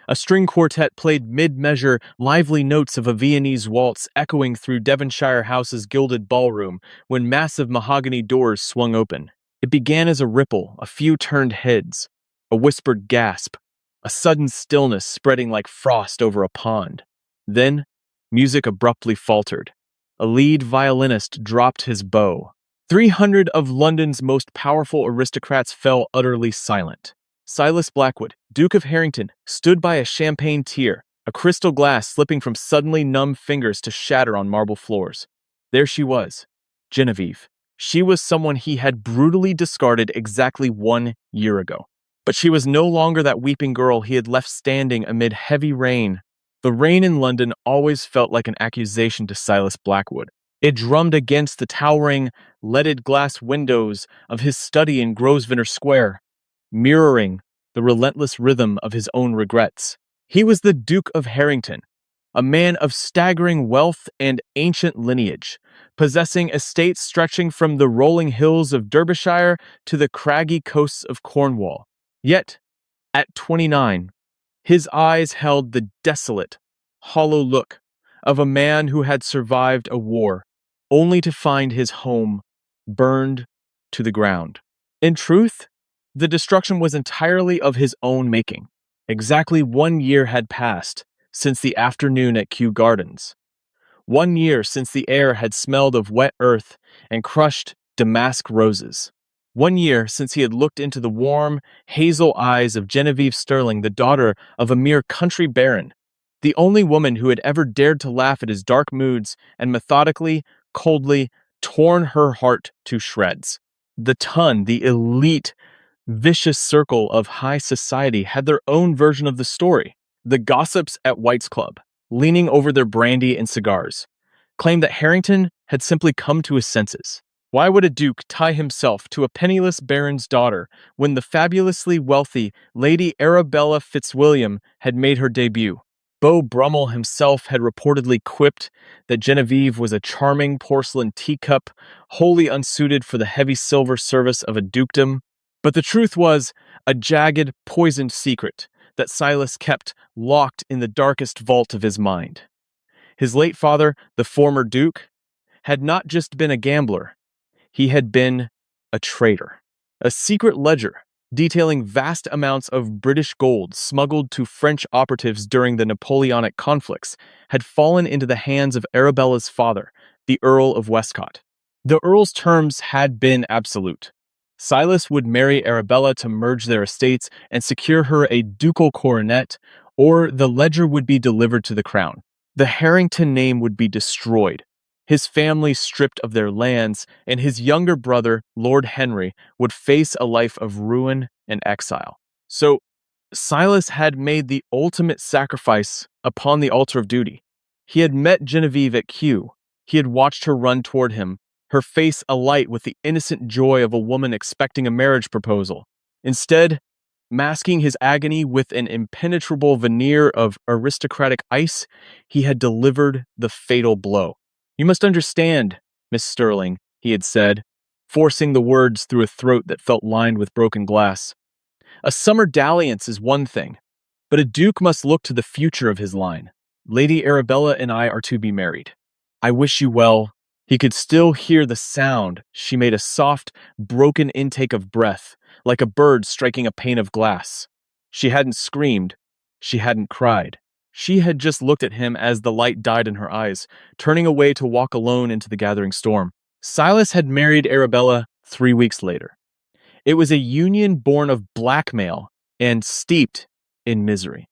A string quartet played mid-measure, lively notes of a Viennese waltz echoing through Devonshire House's gilded ballroom when massive mahogany doors swung open. It began as a ripple, a few turned heads, a whispered gasp, a sudden stillness spreading like frost over a pond. Then, music abruptly faltered. A lead violinist dropped his bow. 300 of London's most powerful aristocrats fell utterly silent. Silas Blackwood, Duke of Harrington, stood by a champagne tier, a crystal glass slipping from suddenly numb fingers to shatter on marble floors. There she was, Genevieve. She was someone he had brutally discarded exactly 1 year ago. But she was no longer that weeping girl he had left standing amid heavy rain. The rain in London always felt like an accusation to Silas Blackwood. It drummed against the towering, leaded glass windows of his study in Grosvenor Square, mirroring the relentless rhythm of his own regrets. He was the Duke of Harrington, a man of staggering wealth and ancient lineage, possessing estates stretching from the rolling hills of Derbyshire to the craggy coasts of Cornwall. Yet, at 29, his eyes held the desolate, hollow look of a man who had survived a war, only to find his home burned to the ground. In truth, the destruction was entirely of his own making. Exactly 1 year had passed since the afternoon at Kew Gardens. 1 year since the air had smelled of wet earth and crushed damask roses. 1 year since he had looked into the warm, hazel eyes of Genevieve Sterling, the daughter of a mere country baron, the only woman who had ever dared to laugh at his dark moods and methodically, coldly torn her heart to shreds. The ton, the elite, vicious circle of high society had their own version of the story. The gossips at White's Club, leaning over their brandy and cigars, claimed that Harrington had simply come to his senses. Why would a duke tie himself to a penniless baron's daughter when the fabulously wealthy Lady Arabella Fitzwilliam had made her debut? Beau Brummel himself had reportedly quipped that Genevieve was a charming porcelain teacup, wholly unsuited for the heavy silver service of a dukedom. But the truth was a jagged, poisoned secret that Silas kept locked in the darkest vault of his mind. His late father, the former duke, had not just been a gambler, he had been a traitor. A secret ledger detailing vast amounts of British gold smuggled to French operatives during the Napoleonic conflicts had fallen into the hands of Arabella's father, the Earl of Westcott. The Earl's terms had been absolute. Silas would marry Arabella to merge their estates and secure her a ducal coronet, or the ledger would be delivered to the crown. The Harrington name would be destroyed, his family stripped of their lands, and his younger brother, Lord Henry, would face a life of ruin and exile. So, Silas had made the ultimate sacrifice upon the altar of duty. He had met Genevieve at Kew. He had watched her run toward him, her face alight with the innocent joy of a woman expecting a marriage proposal. Instead, masking his agony with an impenetrable veneer of aristocratic ice, he had delivered the fatal blow. "You must understand, Miss Sterling," he had said, forcing the words through a throat that felt lined with broken glass. "A summer dalliance is one thing, but a duke must look to the future of his line. Lady Arabella and I are to be married. I wish you well." He could still hear the sound. She made a soft, broken intake of breath, like a bird striking a pane of glass. She hadn't screamed. She hadn't cried. She had just looked at him as the light died in her eyes, turning away to walk alone into the gathering storm. Silas had married Arabella 3 weeks later. It was a union born of blackmail and steeped in misery.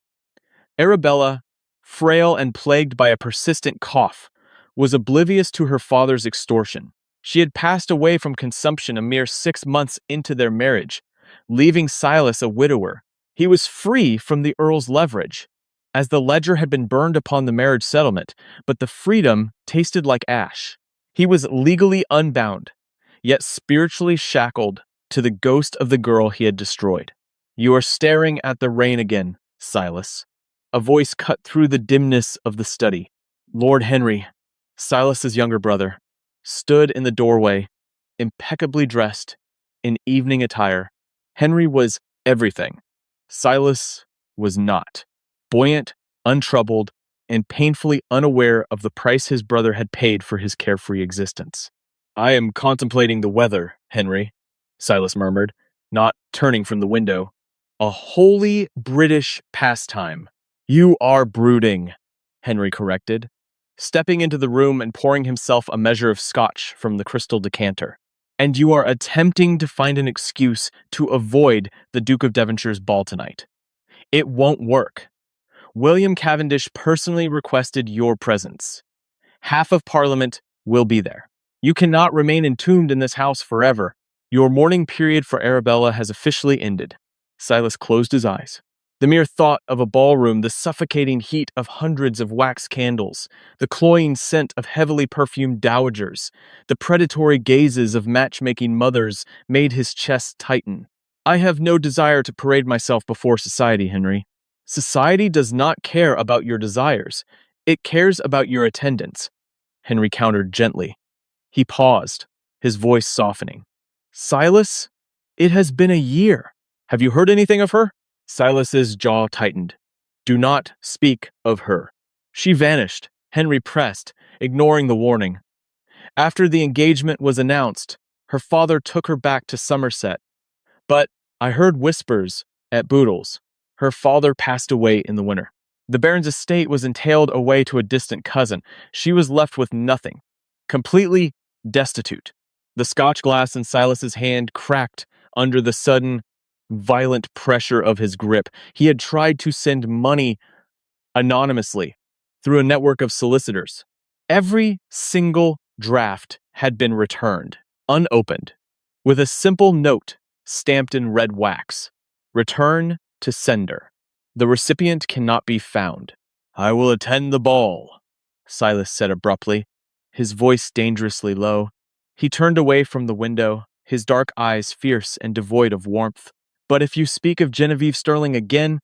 Arabella, frail and plagued by a persistent cough, was oblivious to her father's extortion. She had passed away from consumption a mere 6 months into their marriage, leaving Silas a widower. He was free from the Earl's leverage, as the ledger had been burned upon the marriage settlement, but the freedom tasted like ash. He was legally unbound, yet spiritually shackled to the ghost of the girl he had destroyed. "You are staring at the rain again, Silas." A voice cut through the dimness of the study. Lord Henry, Silas's younger brother, stood in the doorway, impeccably dressed in evening attire. Henry was everything. Silas was not. buoyant, untroubled, and painfully unaware of the price his brother had paid for his carefree existence. "I am contemplating the weather, Henry," Silas murmured, not turning from the window. "A wholly British pastime." "You are brooding," Henry corrected, stepping into the room and pouring himself a measure of scotch from the crystal decanter. "And you are attempting to find an excuse to avoid the Duke of Devonshire's ball tonight. It won't work. William Cavendish personally requested your presence. Half of Parliament will be there. You cannot remain entombed in this house forever. Your mourning period for Arabella has officially ended." Silas closed his eyes. The mere thought of a ballroom, the suffocating heat of hundreds of wax candles, the cloying scent of heavily perfumed dowagers, the predatory gazes of matchmaking mothers made his chest tighten. "I have no desire to parade myself before society, Henry. Society does not care about your desires. It cares about your attendance," Henry countered gently. He paused, his voice softening. "Silas, it has been a year. Have you heard anything of her?" Silas's jaw tightened. "Do not speak of her." "She vanished," Henry pressed, ignoring the warning. "After the engagement was announced, her father took her back to Somerset. But I heard whispers at Boodle's. Her father passed away in the winter. The Baron's estate was entailed away to a distant cousin. She was left with nothing, completely destitute." The scotch glass in Silas's hand cracked under the sudden, violent pressure of his grip. He had tried to send money anonymously through a network of solicitors. Every single draft had been returned, unopened, with a simple note stamped in red wax. "Return to sender. The recipient cannot be found." "I will attend the ball," Silas said abruptly, his voice dangerously low. He turned away from the window, his dark eyes fierce and devoid of warmth. "But if you speak of Genevieve Sterling again,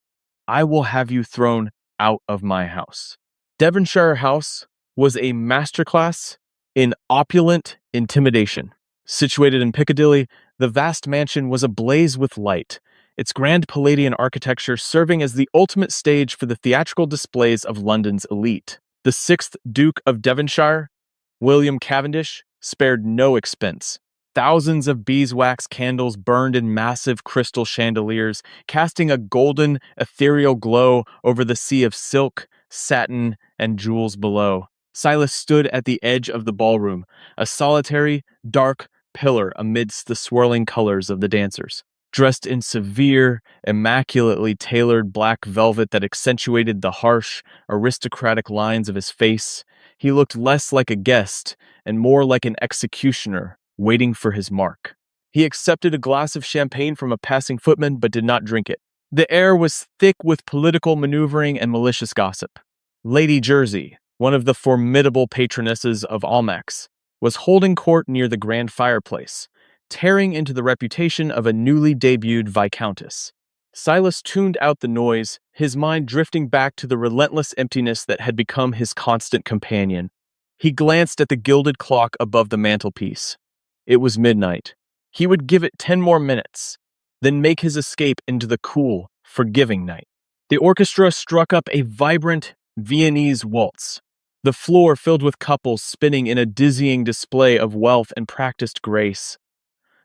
I will have you thrown out of my house." Devonshire House was a masterclass in opulent intimidation. Situated in Piccadilly, the vast mansion was ablaze with light, its grand Palladian architecture serving as the ultimate stage for the theatrical displays of London's elite. The sixth Duke of Devonshire, William Cavendish, spared no expense. Thousands of beeswax candles burned in massive crystal chandeliers, casting a golden, ethereal glow over the sea of silk, satin, and jewels below. Silas stood at the edge of the ballroom, a solitary, dark pillar amidst the swirling colors of the dancers. Dressed in severe, immaculately tailored black velvet that accentuated the harsh, aristocratic lines of his face, he looked less like a guest and more like an executioner waiting for his mark. He accepted a glass of champagne from a passing footman but did not drink it. The air was thick with political maneuvering and malicious gossip. Lady Jersey, one of the formidable patronesses of Almack's, was holding court near the grand fireplace, tearing into the reputation of a newly debuted viscountess. Silas tuned out the noise, his mind drifting back to the relentless emptiness that had become his constant companion. He glanced at the gilded clock above the mantelpiece. It was midnight. He would give it 10 more minutes, then make his escape into the cool, forgiving night. The orchestra struck up a vibrant Viennese waltz, the floor filled with couples spinning in a dizzying display of wealth and practiced grace.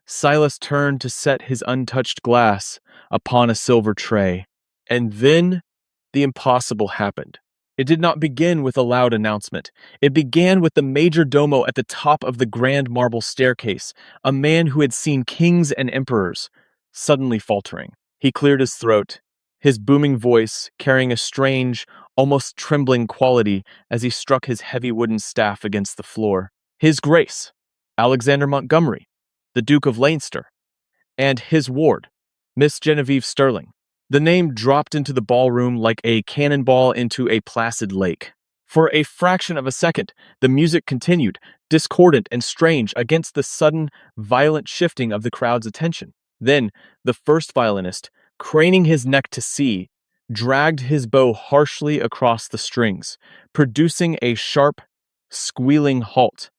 Silas turned to set his untouched glass upon a silver tray. And then the impossible happened. It did not begin with a loud announcement. It began with the major domo at the top of the grand marble staircase, a man who had seen kings and emperors, suddenly faltering. He cleared his throat, his booming voice carrying a strange, almost trembling quality as he struck his heavy wooden staff against the floor. "His Grace, Alexander Montgomery, the Duke of Leinster, and his ward, Miss Genevieve Sterling." The name dropped into the ballroom like a cannonball into a placid lake. For a fraction of a second, the music continued, discordant and strange against the sudden, violent shifting of the crowd's attention. Then, the first violinist, craning his neck to see, dragged his bow harshly across the strings, producing a sharp, squealing halt.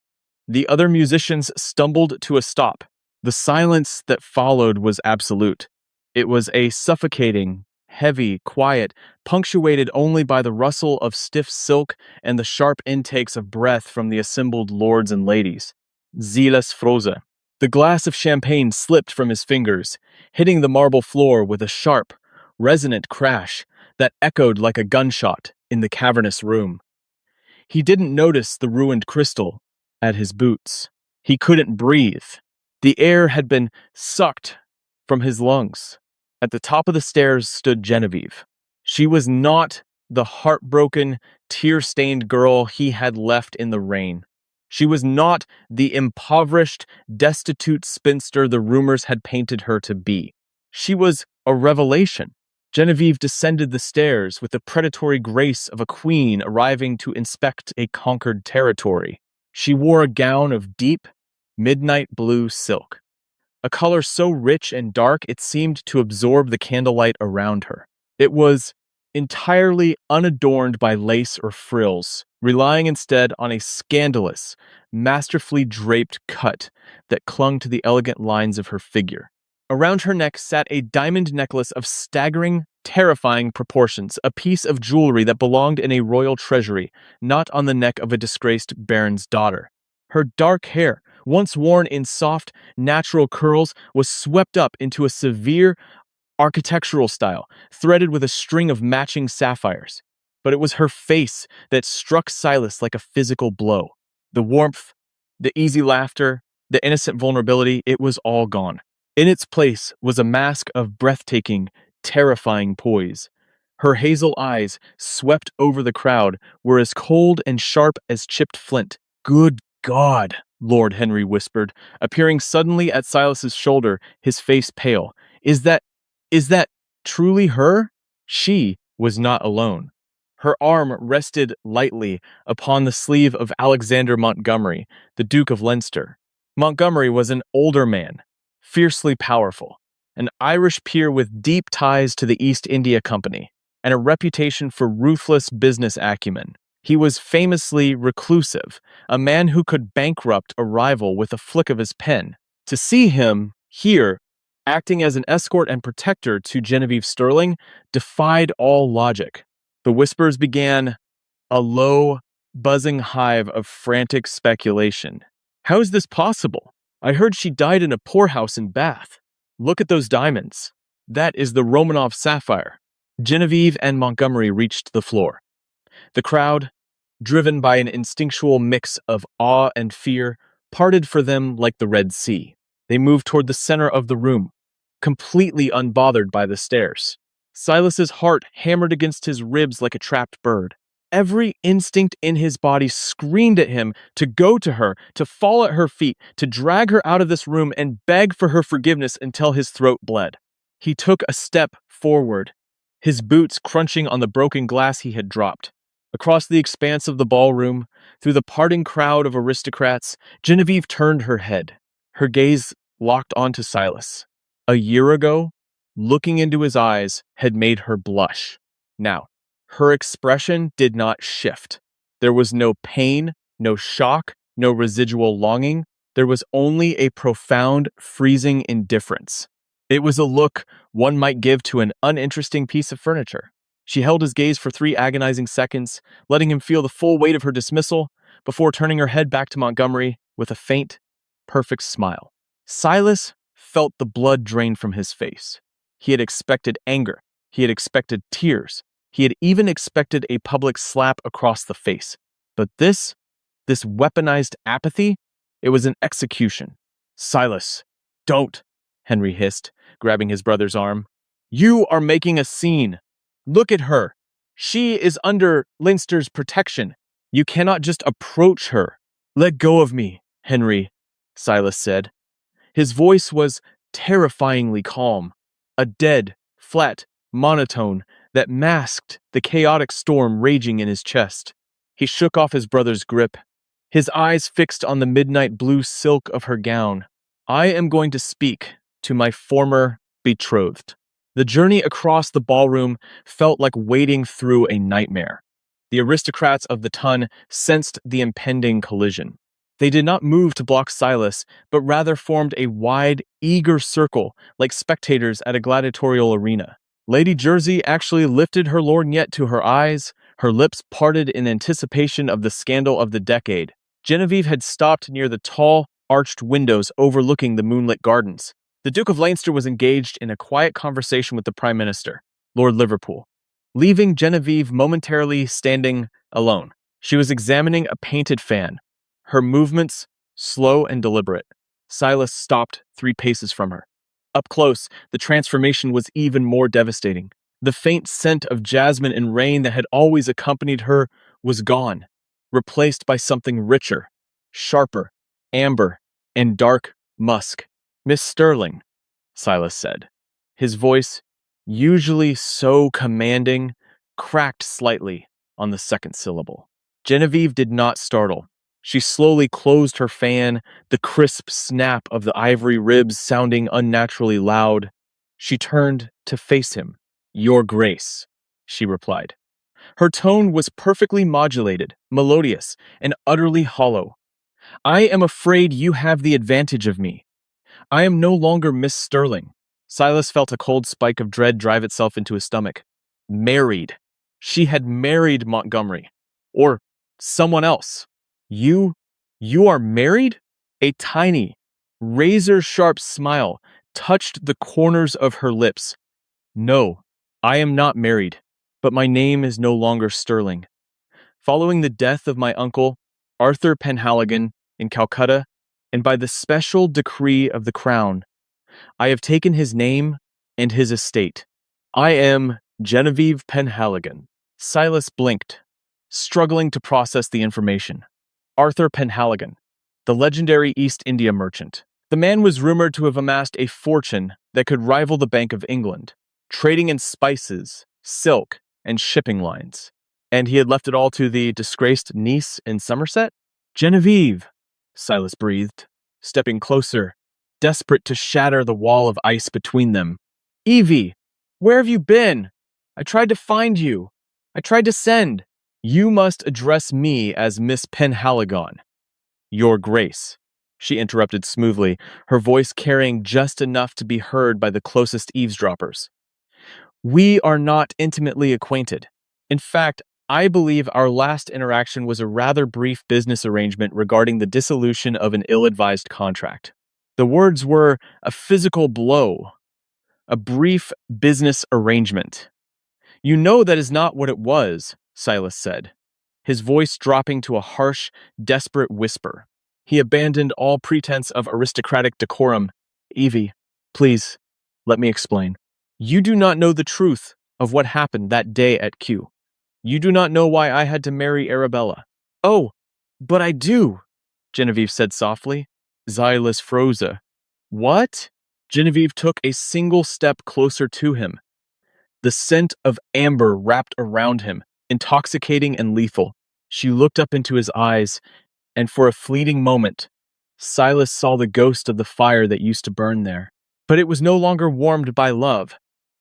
The other musicians stumbled to a stop. The silence that followed was absolute. It was a suffocating, heavy, quiet, punctuated only by the rustle of stiff silk and the sharp intakes of breath from the assembled lords and ladies. Silas froze. The glass of champagne slipped from his fingers, hitting the marble floor with a sharp, resonant crash that echoed like a gunshot in the cavernous room. He didn't notice the ruined crystal at his boots. He couldn't breathe. The air had been sucked from his lungs. At the top of the stairs stood Genevieve. She was not the heartbroken, tear-stained girl he had left in the rain. She was not the impoverished, destitute spinster the rumors had painted her to be. She was a revelation. Genevieve descended the stairs with the predatory grace of a queen arriving to inspect a conquered territory. She wore a gown of deep, midnight blue silk, a color so rich and dark it seemed to absorb the candlelight around her. It was entirely unadorned by lace or frills, relying instead on a scandalous, masterfully draped cut that clung to the elegant lines of her figure. Around her neck sat a diamond necklace of staggering, terrifying proportions, a piece of jewelry that belonged in a royal treasury, not on the neck of a disgraced baron's daughter. Her dark hair, once worn in soft, natural curls, was swept up into a severe architectural style, threaded with a string of matching sapphires. But it was her face that struck Silas like a physical blow. The warmth, the easy laughter, the innocent vulnerability, it was all gone. In its place was a mask of breathtaking, terrifying poise. Her hazel eyes, swept over the crowd, were as cold and sharp as chipped flint. "Good God," Lord Henry whispered, appearing suddenly at Silas's shoulder, his face pale. Is that truly her?" She was not alone. Her arm rested lightly upon the sleeve of Alexander Montgomery, the Duke of Leinster. Montgomery was an older man, fiercely powerful, an Irish peer with deep ties to the East India Company, and a reputation for ruthless business acumen. He was famously reclusive, a man who could bankrupt a rival with a flick of his pen. To see him here, acting as an escort and protector to Genevieve Sterling, defied all logic. The whispers began, a low, buzzing hive of frantic speculation. "How is this possible? I heard she died in a poorhouse in Bath. Look at those diamonds. That is the Romanov sapphire." Genevieve and Montgomery reached the floor. The crowd, driven by an instinctual mix of awe and fear, parted for them like the Red Sea. They moved toward the center of the room, completely unbothered by the stairs. Silas's heart hammered against his ribs like a trapped bird. Every instinct in his body screamed at him to go to her, to fall at her feet, to drag her out of this room and beg for her forgiveness until his throat bled. He took a step forward, his boots crunching on the broken glass he had dropped. Across the expanse of the ballroom, through the parting crowd of aristocrats, Genevieve turned her head, her gaze locked onto Silas. A year ago, looking into his eyes had made her blush. Now, her expression did not shift. There was no pain, no shock, no residual longing. There was only a profound, freezing indifference. It was a look one might give to an uninteresting piece of furniture. She held his gaze for 3 agonizing seconds, letting him feel the full weight of her dismissal, before turning her head back to Montgomery with a faint, perfect smile. Silas felt the blood drain from his face. He had expected anger. He had expected tears. He had even expected a public slap across the face. But this weaponized apathy, it was an execution. "Silas, don't," Henry hissed, grabbing his brother's arm. "You are making a scene. Look at her. She is under Leinster's protection. You cannot just approach her." "Let go of me, Henry," Silas said. His voice was terrifyingly calm, a dead, flat monotone that masked the chaotic storm raging in his chest. He shook off his brother's grip, his eyes fixed on the midnight blue silk of her gown. "I am going to speak to my former betrothed." The journey across the ballroom felt like wading through a nightmare. The aristocrats of the ton sensed the impending collision. They did not move to block Silas, but rather formed a wide, eager circle like spectators at a gladiatorial arena. Lady Jersey actually lifted her lorgnette to her eyes, her lips parted in anticipation of the scandal of the decade. Genevieve had stopped near the tall, arched windows overlooking the moonlit gardens. The Duke of Leinster was engaged in a quiet conversation with the Prime Minister, Lord Liverpool, leaving Genevieve momentarily standing alone. She was examining a painted fan, her movements slow and deliberate. Silas stopped 3 paces from her. Up close, the transformation was even more devastating. The faint scent of jasmine and rain that had always accompanied her was gone, replaced by something richer, sharper, amber, and dark musk. Miss Sterling, Silas said. His voice, usually so commanding, cracked slightly on the second syllable. Genevieve did not startle. She slowly closed her fan, the crisp snap of the ivory ribs sounding unnaturally loud. She turned to face him. "Your Grace," she replied. Her tone was perfectly modulated, melodious, and utterly hollow. "I am afraid you have the advantage of me. I am no longer Miss Sterling." Silas felt a cold spike of dread drive itself into his stomach. Married. She had married Montgomery. Or someone else. You? You are married? A tiny, razor-sharp smile touched the corners of her lips. "No, I am not married, but my name is no longer Sterling. Following the death of my uncle, Arthur Penhaligon, in Calcutta, and by the special decree of the Crown, I have taken his name and his estate. I am Genevieve Penhaligon." Silas blinked, struggling to process the information. Arthur Penhaligon, the legendary East India merchant. The man was rumored to have amassed a fortune that could rival the Bank of England, trading in spices, silk, and shipping lines. And he had left it all to the disgraced niece in Somerset? "Genevieve," Silas breathed, stepping closer, desperate to shatter the wall of ice between them. "Evie, where have you been? I tried to find you. I tried to send." "You must address me as Miss Penhaligon, Your Grace," she interrupted smoothly, her voice carrying just enough to be heard by the closest eavesdroppers. "We are not intimately acquainted. In fact, I believe our last interaction was a rather brief business arrangement regarding the dissolution of an ill-advised contract. The words were a physical blow, a brief business arrangement." "You know that is not what it was," Silas said, his voice dropping to a harsh, desperate whisper. He abandoned all pretense of aristocratic decorum. "Evie, please, let me explain. You do not know the truth of what happened that day at Kew. You do not know why I had to marry Arabella." "Oh, but I do," Genevieve said softly. Silas froze. "What?" Genevieve took a single step closer to him. The scent of amber wrapped around him, intoxicating and lethal. She looked up into his eyes, and for a fleeting moment, Silas saw the ghost of the fire that used to burn there. But it was no longer warmed by love.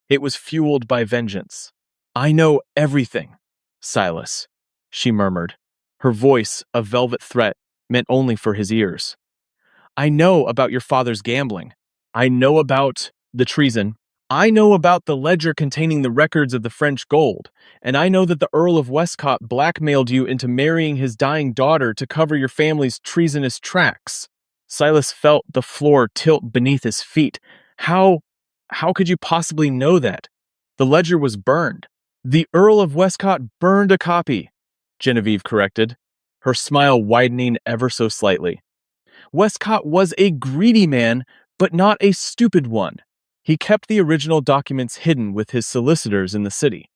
It was fueled by vengeance. "I know everything, Silas," she murmured, her voice a velvet threat meant only for his ears. "I know about your father's gambling. I know about the treason. I know about the ledger containing the records of the French gold, and I know that the Earl of Westcott blackmailed you into marrying his dying daughter to cover your family's treasonous tracks." Silas felt the floor tilt beneath his feet. How could you possibly know that? The ledger was burned. "The Earl of Westcott burned a copy," Genevieve corrected, her smile widening ever so slightly. "Westcott was a greedy man, but not a stupid one. He kept the original documents hidden with his solicitors in the city.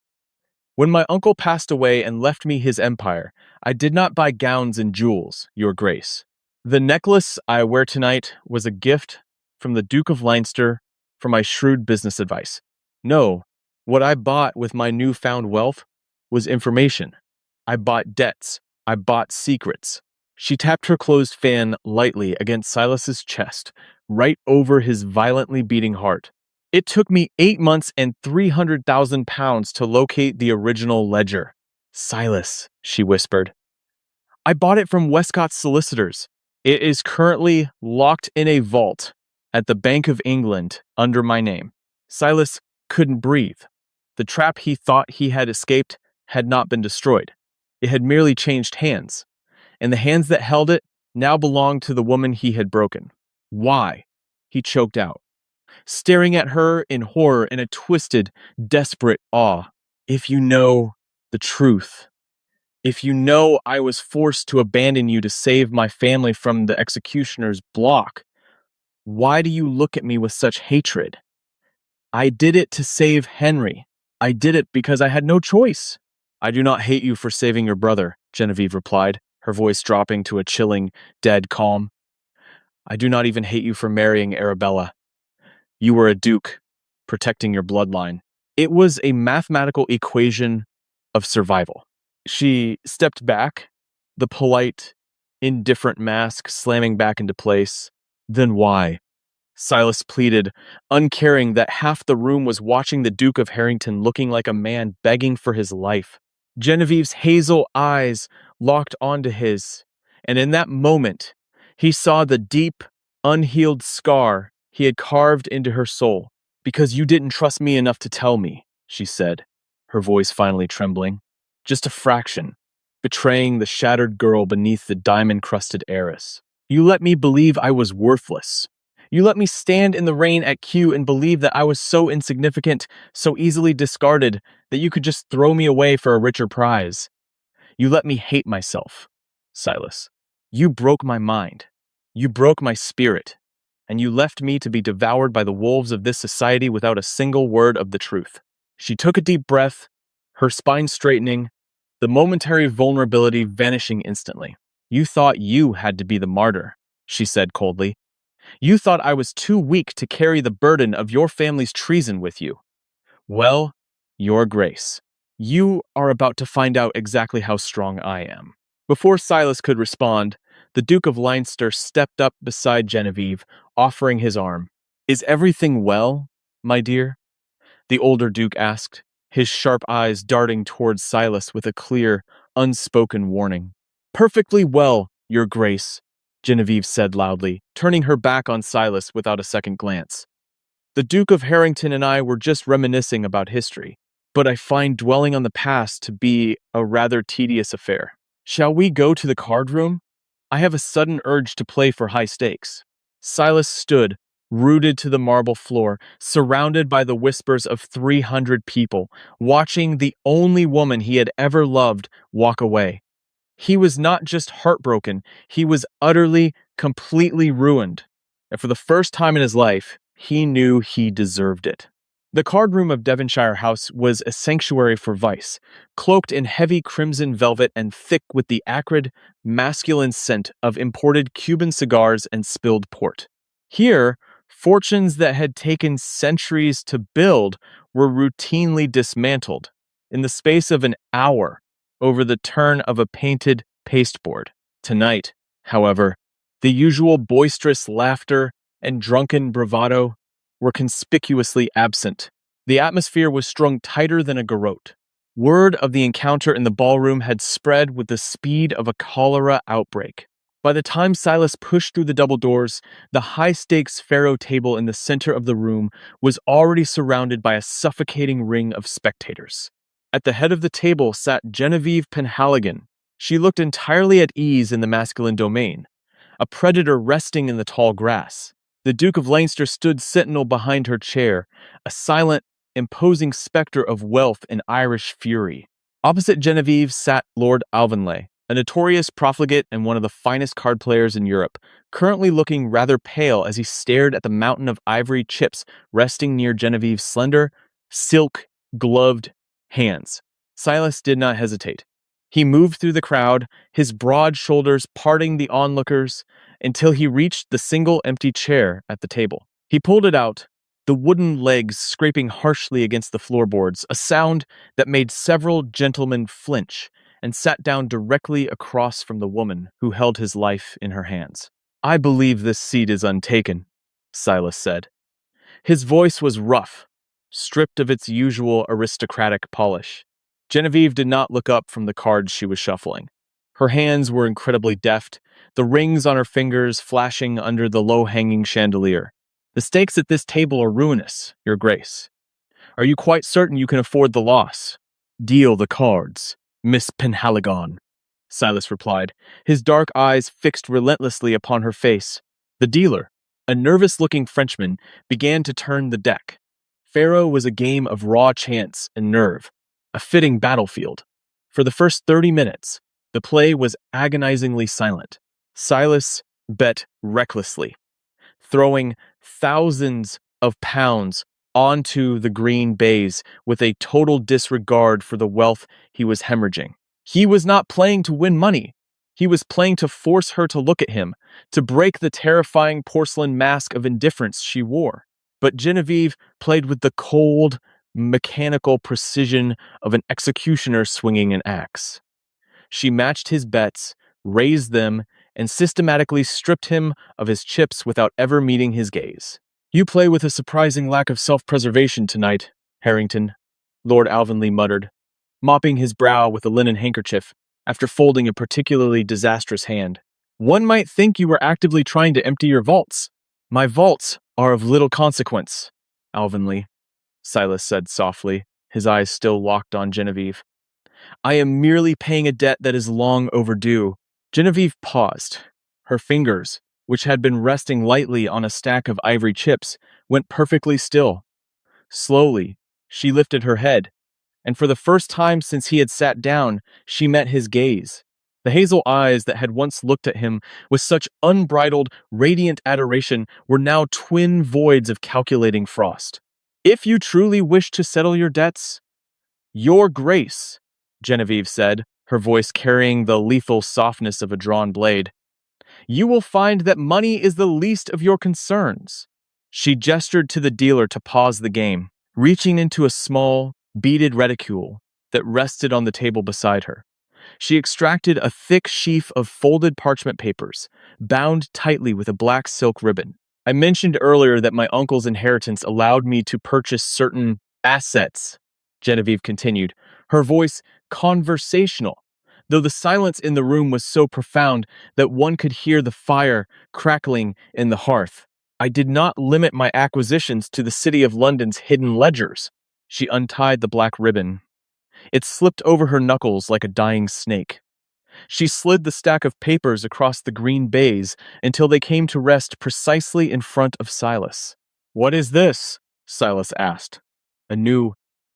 When my uncle passed away and left me his empire, I did not buy gowns and jewels, Your Grace. The necklace I wear tonight was a gift from the Duke of Leinster for my shrewd business advice. No, what I bought with my newfound wealth was information. I bought debts. I bought secrets." She tapped her closed fan lightly against Silas's chest, right over his violently beating heart. "It took me 8 months and £300,000 to locate the original ledger." "Silas," she whispered, "I bought it from Westcott's solicitors. It is currently locked in a vault at the Bank of England under my name." Silas couldn't breathe. The trap he thought he had escaped had not been destroyed. It had merely changed hands, and the hands that held it now belonged to the woman he had broken. Why? He choked out, staring at her in horror and a twisted, desperate awe. If you know the truth, if you know I was forced to abandon you to save my family from the executioner's block, why do you look at me with such hatred? I did it to save Henry. I did it because I had no choice. I do not hate you for saving your brother, Genevieve replied, her voice dropping to a chilling, dead calm. I do not even hate you for marrying Arabella. You were a duke, protecting your bloodline. It was a mathematical equation of survival. She stepped back, the polite, indifferent mask slamming back into place. Then why? Silas pleaded, uncaring that half the room was watching the Duke of Harrington looking like a man begging for his life. Genevieve's hazel eyes locked onto his, and in that moment, he saw the deep, unhealed scar he had carved into her soul. Because you didn't trust me enough to tell me, she said, her voice finally trembling. Just a fraction, betraying the shattered girl beneath the diamond-crusted heiress. You let me believe I was worthless. You let me stand in the rain at Q and believe that I was so insignificant, so easily discarded, that you could just throw me away for a richer prize. You let me hate myself, Silas. You broke my mind. You broke my spirit. And you left me to be devoured by the wolves of this society without a single word of the truth. She took a deep breath, her spine straightening, the momentary vulnerability vanishing instantly. You thought you had to be the martyr, she said coldly. You thought I was too weak to carry the burden of your family's treason with you. Well, Your Grace, you are about to find out exactly how strong I am. Before Silas could respond, the Duke of Leinster stepped up beside Genevieve, offering his arm. Is everything well, my dear? The older Duke asked, his sharp eyes darting towards Silas with a clear, unspoken warning. Perfectly well, Your Grace, Genevieve said loudly, turning her back on Silas without a second glance. The Duke of Harrington and I were just reminiscing about history, but I find dwelling on the past to be a rather tedious affair. Shall we go to the card room? I have a sudden urge to play for high stakes. Silas stood, rooted to the marble floor, surrounded by the whispers of 300 people, watching the only woman he had ever loved walk away. He was not just heartbroken, he was utterly, completely ruined. And for the first time in his life, he knew he deserved it. The card room of Devonshire House was a sanctuary for vice, cloaked in heavy crimson velvet and thick with the acrid, masculine scent of imported Cuban cigars and spilled port. Here, fortunes that had taken centuries to build were routinely dismantled in the space of an hour over the turn of a painted pasteboard. Tonight, however, the usual boisterous laughter and drunken bravado were conspicuously absent. The atmosphere was strung tighter than a garrote. Word of the encounter in the ballroom had spread with the speed of a cholera outbreak. By the time Silas pushed through the double doors, the high-stakes faro table in the center of the room was already surrounded by a suffocating ring of spectators. At the head of the table sat Genevieve Penhaligon. She looked entirely at ease in the masculine domain, a predator resting in the tall grass. The Duke of Leinster stood sentinel behind her chair, a silent, imposing specter of wealth and Irish fury. Opposite Genevieve sat Lord Alvanley, a notorious profligate and one of the finest card players in Europe, currently looking rather pale as he stared at the mountain of ivory chips resting near Genevieve's slender, silk-gloved hands. Silas did not hesitate. He moved through the crowd, his broad shoulders parting the onlookers, until he reached the single empty chair at the table. He pulled it out, the wooden legs scraping harshly against the floorboards, a sound that made several gentlemen flinch, and sat down directly across from the woman who held his life in her hands. I believe this seat is untaken, Silas said. His voice was rough, stripped of its usual aristocratic polish. Genevieve did not look up from the cards she was shuffling. Her hands were incredibly deft, the rings on her fingers flashing under the low-hanging chandelier. The stakes at this table are ruinous, Your Grace. Are you quite certain you can afford the loss? Deal the cards, Miss Penhaligon, Silas replied, his dark eyes fixed relentlessly upon her face. The dealer, a nervous-looking Frenchman, began to turn the deck. Pharaoh was a game of raw chance and nerve, a fitting battlefield. For the first 30 minutes, the play was agonizingly silent. Silas bet recklessly, throwing thousands of pounds onto the green baize with a total disregard for the wealth he was hemorrhaging. He was not playing to win money. He was playing to force her to look at him, to break the terrifying porcelain mask of indifference she wore. But Genevieve played with the cold, mechanical precision of an executioner swinging an axe. She matched his bets, raised them, and systematically stripped him of his chips without ever meeting his gaze. You play with a surprising lack of self-preservation tonight, Harrington, Lord Alvanley muttered, mopping his brow with a linen handkerchief after folding a particularly disastrous hand. One might think you were actively trying to empty your vaults. My vaults are of little consequence, Alvanley, Silas said softly, his eyes still locked on Genevieve. I am merely paying a debt that is long overdue. Genevieve paused. Her fingers, which had been resting lightly on a stack of ivory chips, went perfectly still. Slowly, she lifted her head, and for the first time since he had sat down, she met his gaze. The hazel eyes that had once looked at him with such unbridled, radiant adoration were now twin voids of calculating frost. If you truly wish to settle your debts, your grace, Genevieve said, her voice carrying the lethal softness of a drawn blade, you will find that money is the least of your concerns. She gestured to the dealer to pause the game, reaching into a small, beaded reticule that rested on the table beside her. She extracted a thick sheaf of folded parchment papers, bound tightly with a black silk ribbon. I mentioned earlier that my uncle's inheritance allowed me to purchase certain assets, Genevieve continued, her voice conversational, though the silence in the room was so profound that one could hear the fire crackling in the hearth. I did not limit my acquisitions to the City of London's hidden ledgers. She untied the black ribbon. It slipped over her knuckles like a dying snake. She slid the stack of papers across the green baize until they came to rest precisely in front of Silas. What is this? Silas asked, a new,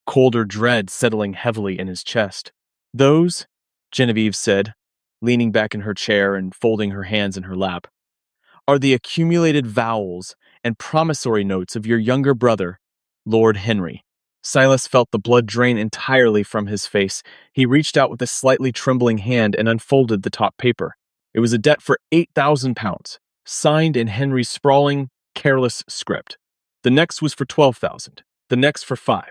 colder dread settling heavily in his chest. Those, Genevieve said, leaning back in her chair and folding her hands in her lap, are the accumulated vowels and promissory notes of your younger brother, Lord Henry. Silas felt the blood drain entirely from his face. He reached out with a slightly trembling hand and unfolded the top paper. It was a debt for £8,000, signed in Henry's sprawling, careless script. The next was for £12,000, the next for £5,000.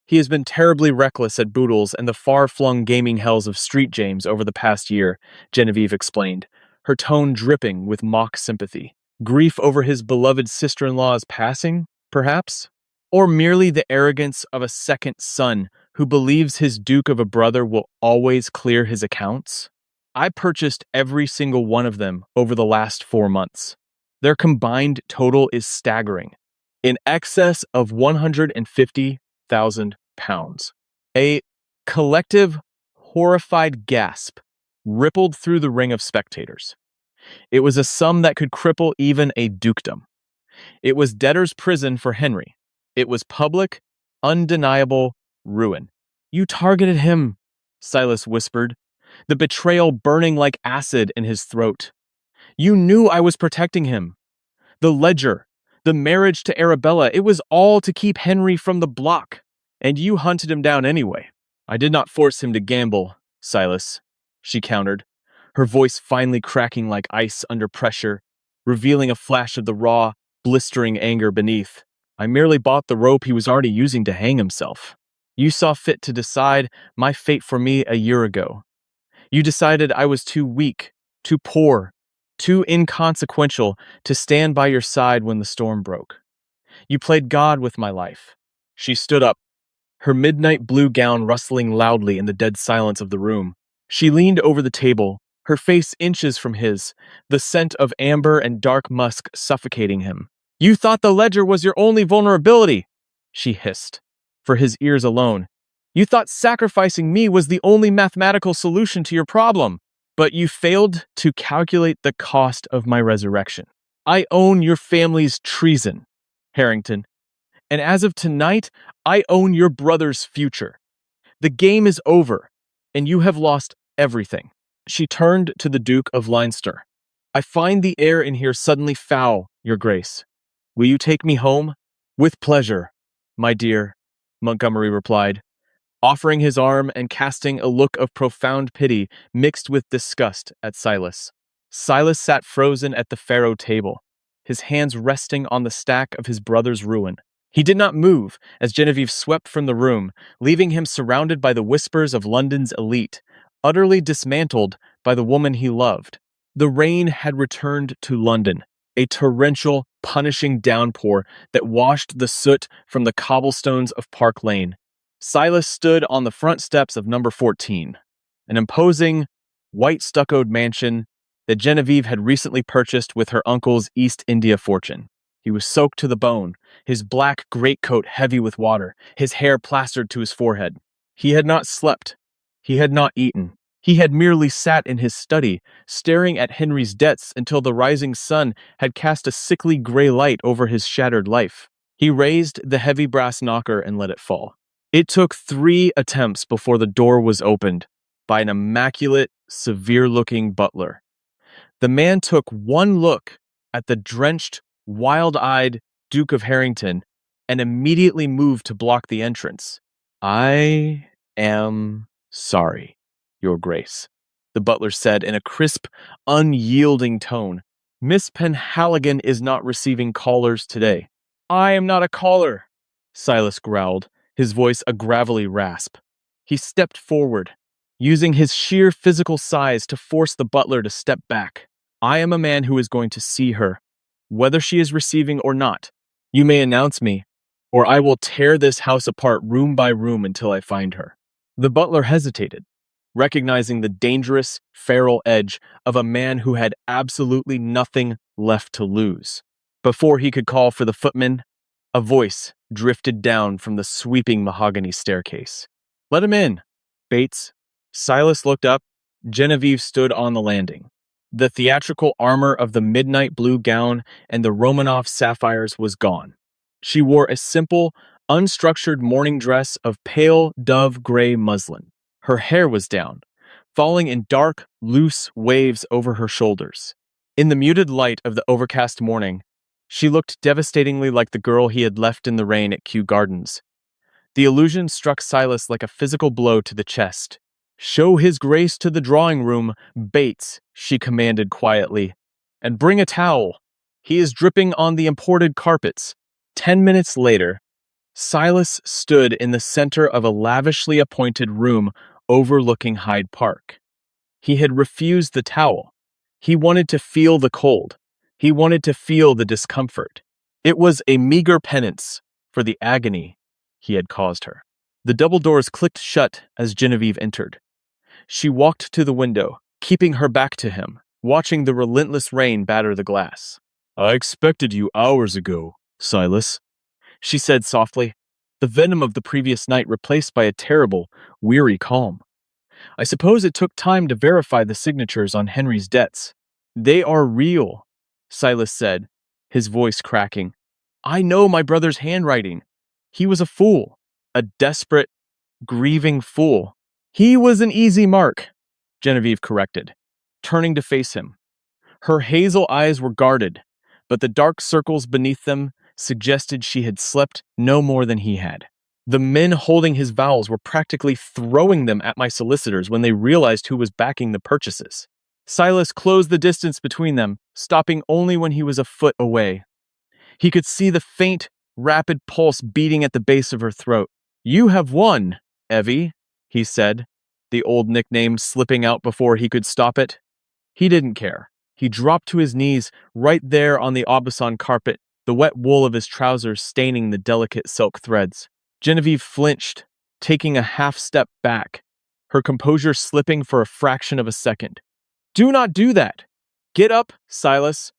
He has been terribly reckless at Boodles and the far-flung gaming hells of Street James over the past year, Genevieve explained, her tone dripping with mock sympathy. Grief over his beloved sister-in-law's passing, perhaps? Or merely the arrogance of a second son who believes his duke of a brother will always clear his accounts? I purchased every single one of them over the last 4 months. Their combined total is staggering, in excess of £150,000. A collective, horrified gasp rippled through the ring of spectators. It was a sum that could cripple even a dukedom. It was debtor's prison for Henry. It was public, undeniable ruin. You targeted him, Silas whispered, the betrayal burning like acid in his throat. You knew I was protecting him. The ledger, the marriage to Arabella, it was all to keep Henry from the block. And you hunted him down anyway. I did not force him to gamble, Silas, she countered, her voice finally cracking like ice under pressure, revealing a flash of the raw, blistering anger beneath. I merely bought the rope he was already using to hang himself. You saw fit to decide my fate for me a year ago. You decided I was too weak, too poor, too inconsequential to stand by your side when the storm broke. You played God with my life. She stood up, her midnight blue gown rustling loudly in the dead silence of the room. She leaned over the table, her face inches from his, the scent of amber and dark musk suffocating him. You thought the ledger was your only vulnerability, she hissed. for his ears alone. You thought sacrificing me was the only mathematical solution to your problem, but you failed to calculate the cost of my resurrection. I own your family's treason, Harrington, and as of tonight, I own your brother's future. The game is over, and you have lost everything. She turned to the Duke of Leinster. I find the air in here suddenly foul, Your Grace. Will you take me home? With pleasure, my dear, Montgomery replied, offering his arm and casting a look of profound pity mixed with disgust at Silas. Silas sat frozen at the faro table, his hands resting on the stack of his brother's ruin. He did not move as Genevieve swept from the room, leaving him surrounded by the whispers of London's elite, utterly dismantled by the woman he loved. The rain had returned to London, a torrential, punishing downpour that washed the soot from the cobblestones of Park Lane. Silas stood on the front steps of number 14, an imposing, white stuccoed mansion that Genevieve had recently purchased with her uncle's East India fortune. He was soaked to the bone, his black greatcoat heavy with water, his hair plastered to his forehead. He had not slept. He had not eaten. He had merely sat in his study, staring at Henry's debts until the rising sun had cast a sickly gray light over his shattered life. He raised the heavy brass knocker and let it fall. It took 3 attempts before the door was opened by an immaculate, severe-looking butler. The man took one look at the drenched, wild-eyed Duke of Harrington and immediately moved to block the entrance. I am sorry, Your Grace, the butler said in a crisp, unyielding tone. Miss Penhaligon is not receiving callers today. I am not a caller, Silas growled, his voice a gravelly rasp. He stepped forward, using his sheer physical size to force the butler to step back. I am a man who is going to see her, whether she is receiving or not. You may announce me, or I will tear this house apart room by room until I find her. The butler hesitated, recognizing the dangerous, feral edge of a man who had absolutely nothing left to lose. Before he could call for the footman, a voice drifted down from the sweeping mahogany staircase. Let him in, Bates. Silas looked up. Genevieve stood on the landing. The theatrical armor of the midnight blue gown and the Romanov sapphires was gone. She wore a simple, unstructured morning dress of pale dove gray muslin. Her hair was down, falling in dark, loose waves over her shoulders. In the muted light of the overcast morning, she looked devastatingly like the girl he had left in the rain at Kew Gardens. The illusion struck Silas like a physical blow to the chest. Show his grace to the drawing room, Bates, she commanded quietly. And bring a towel. He is dripping on the imported carpets. 10 minutes later, Silas stood in the center of a lavishly appointed room overlooking Hyde Park. He had refused the towel. He wanted to feel the cold. He wanted to feel the discomfort. It was a meager penance for the agony he had caused her. The double doors clicked shut as Genevieve entered. She walked to the window, keeping her back to him, watching the relentless rain batter the glass. I expected you hours ago, Silas, she said softly, the venom of the previous night replaced by a terrible, weary calm. I suppose it took time to verify the signatures on Henry's debts. They are real, Silas said, his voice cracking. I know my brother's handwriting. He was a fool, a desperate, grieving fool. He was an easy mark, Genevieve corrected, turning to face him. Her hazel eyes were guarded, but the dark circles beneath them suggested she had slept no more than he had. The men holding his vowels were practically throwing them at my solicitors when they realized who was backing the purchases. Silas closed the distance between them, stopping only when he was a foot away. He could see the faint, rapid pulse beating at the base of her throat. You have won, Evie, he said, the old nickname slipping out before he could stop it. He didn't care. He dropped to his knees right there on the Aubusson carpet, the wet wool of his trousers staining the delicate silk threads. Genevieve flinched, taking a half step back, her composure slipping for a fraction of a second. Do not do that. Get up, Silas.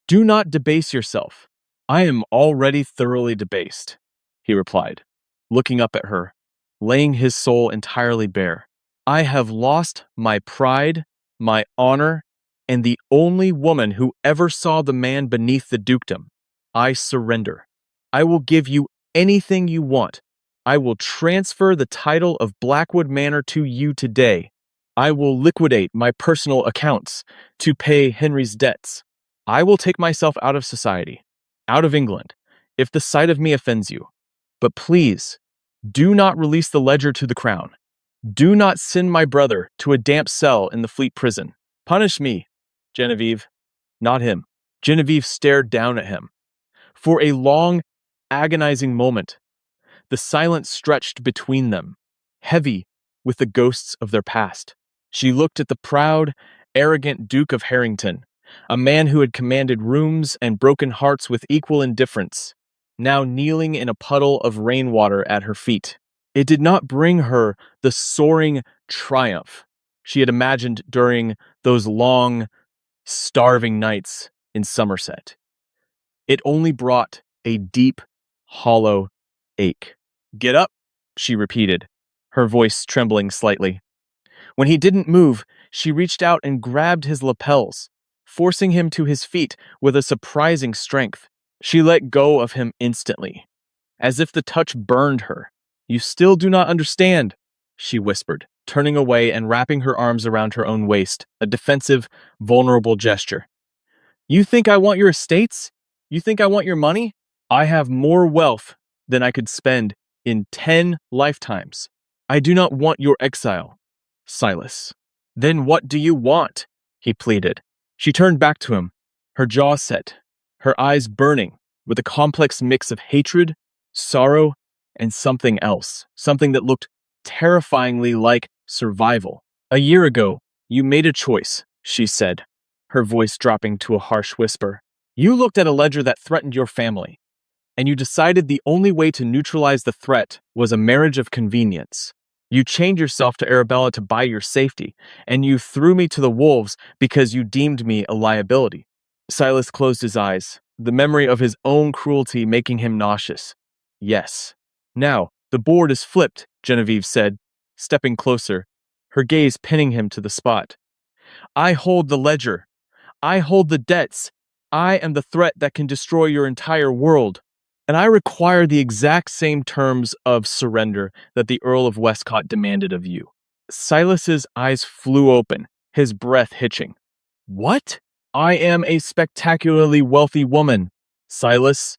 Do not debase yourself. I am already thoroughly debased, he replied. looking up at her, laying his soul entirely bare. I have lost my pride, my honor, and the only woman who ever saw the man beneath the dukedom. I surrender. I will give you anything you want. I will transfer the title of Blackwood Manor to you today. I will liquidate my personal accounts to pay Henry's debts. I will take myself out of society, out of England, if the sight of me offends you. But please, do not release the ledger to the crown. Do not send my brother to a damp cell in the Fleet prison. Punish me, Genevieve, not him. Genevieve stared down at him. For a long, agonizing moment, the silence stretched between them, heavy with the ghosts of their past. She looked at the proud, arrogant Duke of Harrington, a man who had commanded rooms and broken hearts with equal indifference, now kneeling in a puddle of rainwater at her feet. It did not bring her the soaring triumph she had imagined during those long, starving nights in Somerset. It only brought a deep, hollow ache. Get up, she repeated, her voice trembling slightly. When he didn't move, she reached out and grabbed his lapels, forcing him to his feet with a surprising strength. She let go of him instantly, as if the touch burned her. You still do not understand, she whispered, turning away and wrapping her arms around her own waist, a defensive, vulnerable gesture. You think I want your estates? You think I want your money? I have more wealth than I could spend in 10 lifetimes. I do not want your exile, Silas. Then what do you want? He pleaded. She turned back to him, her jaw set, her eyes burning with a complex mix of hatred, sorrow, and something else, something that looked terrifyingly like survival. A year ago, you made a choice, she said, her voice dropping to a harsh whisper. You looked at a ledger that threatened your family, and you decided the only way to neutralize the threat was a marriage of convenience. You chained yourself to Arabella to buy your safety, and you threw me to the wolves because you deemed me a liability. Silas closed his eyes, the memory of his own cruelty making him nauseous. Yes. Now, the board is flipped, Genevieve said, stepping closer, her gaze pinning him to the spot. I hold the ledger. I hold the debts. I am the threat that can destroy your entire world. And I require the exact same terms of surrender that the Earl of Westcott demanded of you. Silas's eyes flew open, his breath hitching. What? I am a spectacularly wealthy woman, Silas,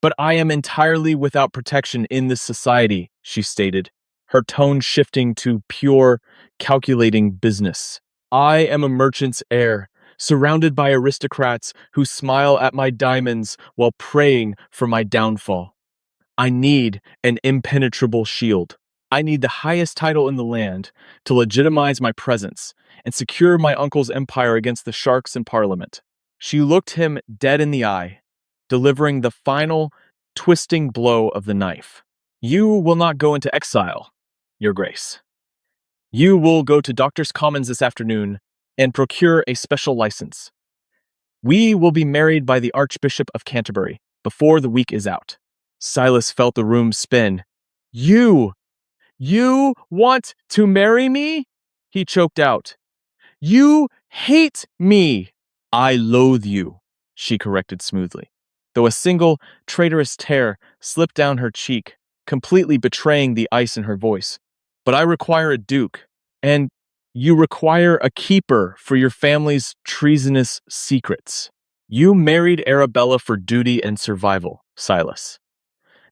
but I am entirely without protection in this society, she stated, her tone shifting to pure, calculating business. I am a merchant's heir, surrounded by aristocrats who smile at my diamonds while praying for my downfall. I need an impenetrable shield. I need the highest title in the land to legitimize my presence and secure my uncle's empire against the sharks in Parliament. She looked him dead in the eye, delivering the final, twisting blow of the knife. You will not go into exile, Your Grace. You will go to Doctors' Commons this afternoon and procure a special license. We will be married by the Archbishop of Canterbury before the week is out. Silas felt the room spin. You want to marry me? He choked out. You hate me. I loathe you, she corrected smoothly, though a single traitorous tear slipped down her cheek, completely betraying the ice in her voice. But I require a duke, and you require a keeper for your family's treasonous secrets. You married Arabella for duty and survival, Silas.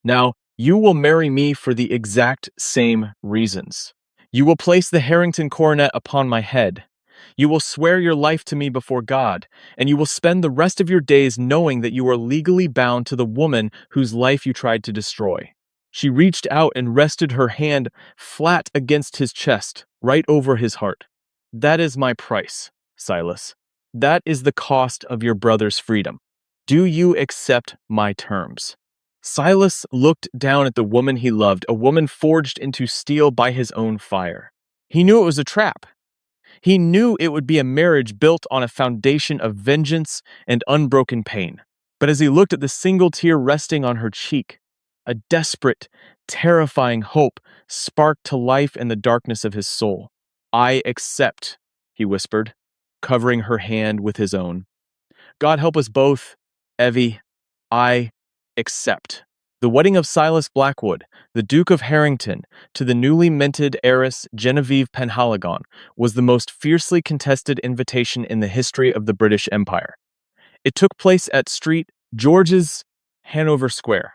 Now, you will marry me for the exact same reasons. You will place the Harrington coronet upon my head. You will swear your life to me before God, and you will spend the rest of your days knowing that you are legally bound to the woman whose life you tried to destroy. She reached out and rested her hand flat against his chest, right over his heart. That is my price, Silas. That is the cost of your brother's freedom. Do you accept my terms? Silas looked down at the woman he loved, a woman forged into steel by his own fire. He knew it was a trap. He knew it would be a marriage built on a foundation of vengeance and unbroken pain. But as he looked at the single tear resting on her cheek, A desperate, terrifying hope sparked to life in the darkness of his soul. "I accept," he whispered, covering her hand with his own. "God help us both, Evie. I accept." The wedding of Silas Blackwood, the Duke of Harrington, to the newly minted heiress Genevieve Penhaligon was the most fiercely contested invitation in the history of the British Empire. It took place at St. George's, Hanover Square,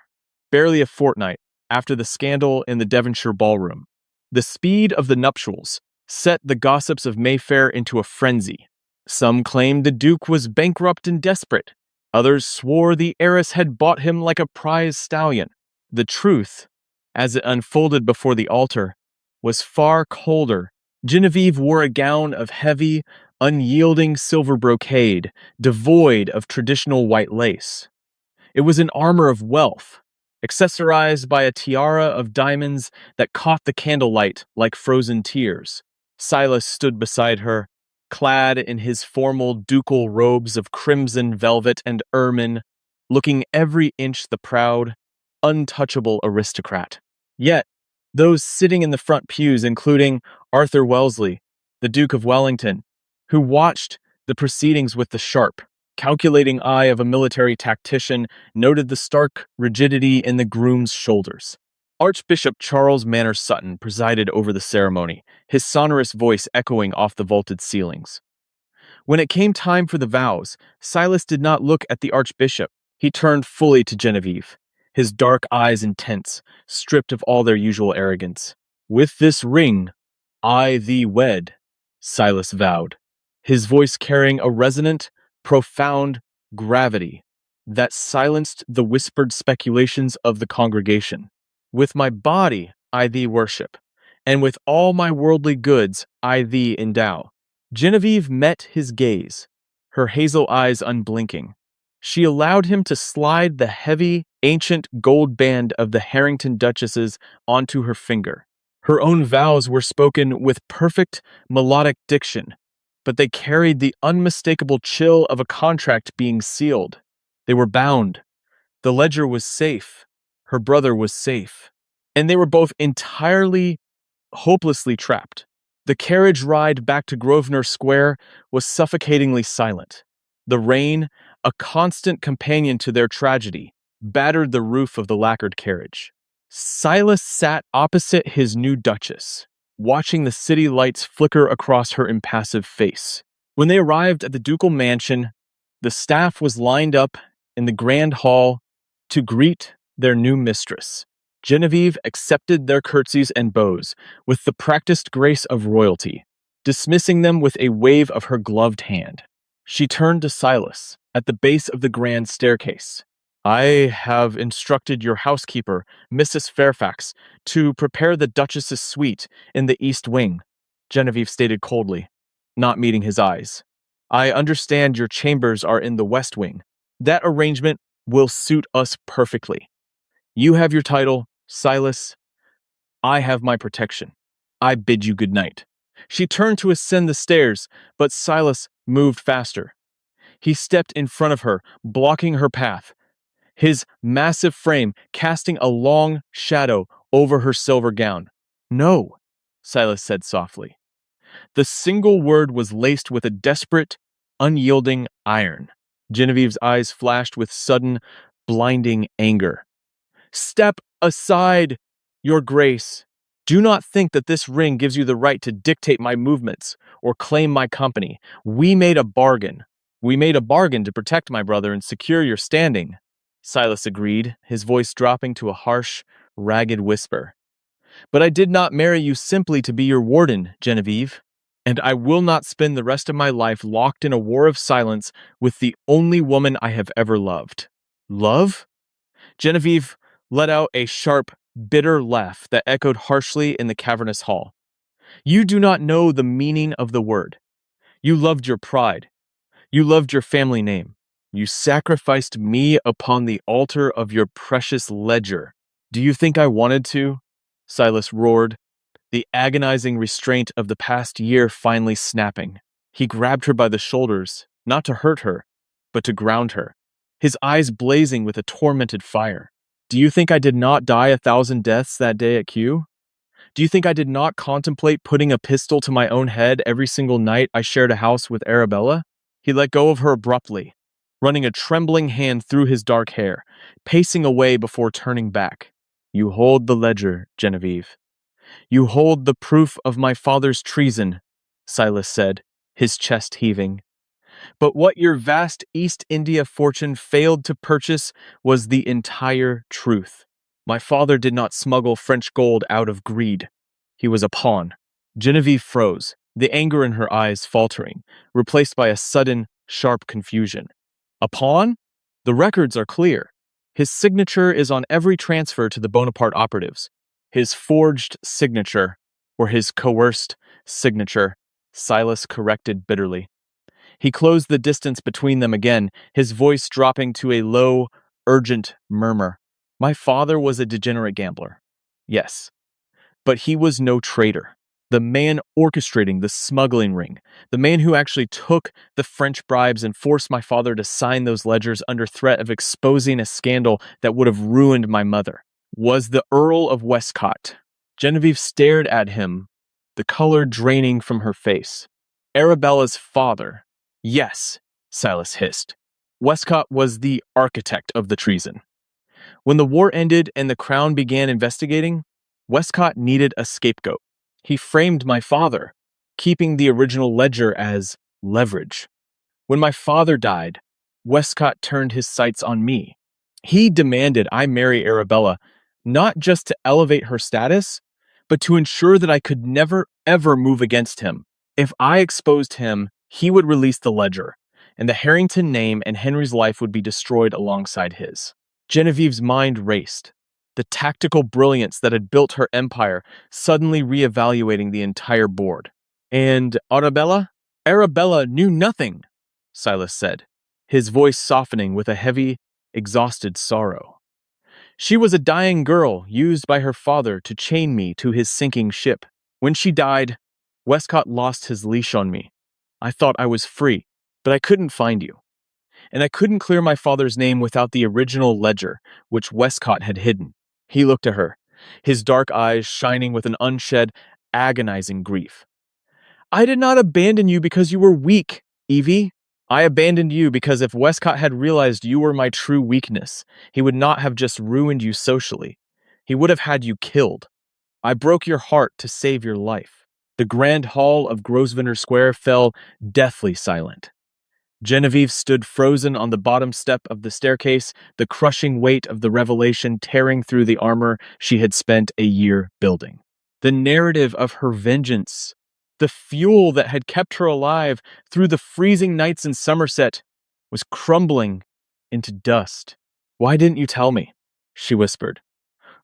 barely a fortnight after the scandal in the Devonshire ballroom. The speed of the nuptials set the gossips of Mayfair into a frenzy. Some claimed the Duke was bankrupt and desperate. Others swore the heiress had bought him like a prize stallion. The truth, as it unfolded before the altar, was far colder. Genevieve wore a gown of heavy, unyielding silver brocade, devoid of traditional white lace. It was an armor of wealth, accessorized by a tiara of diamonds that caught the candlelight like frozen tears. Silas stood beside her, clad in his formal ducal robes of crimson velvet and ermine, looking every inch the proud, untouchable aristocrat. Yet, those sitting in the front pews, including Arthur Wellesley, the Duke of Wellington, who watched the proceedings with the sharp, calculating eye of a military tactician, noted the stark rigidity in the groom's shoulders. Archbishop Charles Manners Sutton presided over the ceremony, his sonorous voice echoing off the vaulted ceilings. When it came time for the vows, Silas did not look at the archbishop. He turned fully to Genevieve, his dark eyes intense, stripped of all their usual arrogance. "With this ring, I thee wed," Silas vowed, his voice carrying a resonant, profound gravity that silenced the whispered speculations of the congregation. "With my body I thee worship, and with all my worldly goods I thee endow." Genevieve met his gaze, her hazel eyes unblinking. She allowed him to slide the heavy, ancient gold band of the Harrington Duchesses onto her finger. Her own vows were spoken with perfect melodic diction, but they carried the unmistakable chill of a contract being sealed. They were bound. The ledger was safe. Her brother was safe. And they were both entirely, hopelessly trapped. The carriage ride back to Grosvenor Square was suffocatingly silent. The rain, a constant companion to their tragedy, battered the roof of the lacquered carriage. Silas sat opposite his new duchess, watching the city lights flicker across her impassive face. When they arrived at the ducal mansion, the staff was lined up in the grand hall to greet their new mistress. Genevieve accepted their curtsies and bows with the practiced grace of royalty, dismissing them with a wave of her gloved hand. She turned to Silas at the base of the grand staircase. "I have instructed your housekeeper, Mrs. Fairfax, to prepare the Duchess's suite in the East Wing," Genevieve stated coldly, not meeting his eyes. "I understand your chambers are in the West Wing. That arrangement will suit us perfectly. You have your title, Silas. I have my protection. I bid you good night." She turned to ascend the stairs, but Silas moved faster. He stepped in front of her, blocking her path, his massive frame casting a long shadow over her silver gown. "No," Silas said softly. The single word was laced with a desperate, unyielding iron. Genevieve's eyes flashed with sudden, blinding anger. "Step aside, your grace. Do not think that this ring gives you the right to dictate my movements or claim my company. We made a bargain. We made a bargain to protect my brother and secure your standing," Silas agreed, his voice dropping to a harsh, ragged whisper. "But I did not marry you simply to be your warden, Genevieve, and I will not spend the rest of my life locked in a war of silence with the only woman I have ever loved." "Love?" Genevieve let out a sharp, bitter laugh that echoed harshly in the cavernous hall. "You do not know the meaning of the word. You loved your pride. You loved your family name. You sacrificed me upon the altar of your precious ledger. Do you think I wanted to?" Silas roared, the agonizing restraint of the past year finally snapping. He grabbed her by the shoulders, not to hurt her, but to ground her, his eyes blazing with a tormented fire. Do you think I did not die 1,000 deaths that day at Q? Do you think I did not contemplate putting a pistol to my own head every single night I shared a house with Arabella? He let go of her abruptly, running a trembling hand through his dark hair, pacing away before turning back. You hold the ledger, Genevieve. You hold the proof of my father's treason, Silas said, his chest heaving. But what your vast East India fortune failed to purchase was the entire truth. My father did not smuggle French gold out of greed. He was a pawn. Genevieve froze, the anger in her eyes faltering, replaced by a sudden, sharp confusion. A pawn? The records are clear. His signature is on every transfer to the Bonaparte operatives. His forged signature, or his coerced signature, Silas corrected bitterly. He closed the distance between them again, his voice dropping to a low, urgent murmur. My father was a degenerate gambler. Yes, but he was no traitor. The man orchestrating the smuggling ring, the man who actually took the French bribes and forced my father to sign those ledgers under threat of exposing a scandal that would have ruined my mother, was the Earl of Westcott. Genevieve stared at him, the color draining from her face. Arabella's father. Yes, Silas hissed. Westcott was the architect of the treason. When the war ended and the Crown began investigating, Westcott needed a scapegoat. He framed my father, keeping the original ledger as leverage. When my father died, Westcott turned his sights on me. He demanded I marry Arabella, not just to elevate her status, but to ensure that I could never, ever move against him. If I exposed him, he would release the ledger, and the Harrington name and Henry's life would be destroyed alongside his. Genevieve's mind raced, the tactical brilliance that had built her empire suddenly reevaluating the entire board. And Arabella? Arabella knew nothing, Silas said, his voice softening with a heavy, exhausted sorrow. She was a dying girl used by her father to chain me to his sinking ship. When she died, Westcott lost his leash on me. I thought I was free, but I couldn't find you. And I couldn't clear my father's name without the original ledger, which Westcott had hidden. He looked at her, his dark eyes shining with an unshed, agonizing grief. I did not abandon you because you were weak, Evie. I abandoned you because if Westcott had realized you were my true weakness, he would not have just ruined you socially. He would have had you killed. I broke your heart to save your life. The grand hall of Grosvenor Square fell deathly silent. Genevieve stood frozen on the bottom step of the staircase, the crushing weight of the revelation tearing through the armor she had spent a year building. The narrative of her vengeance, the fuel that had kept her alive through the freezing nights in Somerset, was crumbling into dust. Why didn't you tell me? She whispered,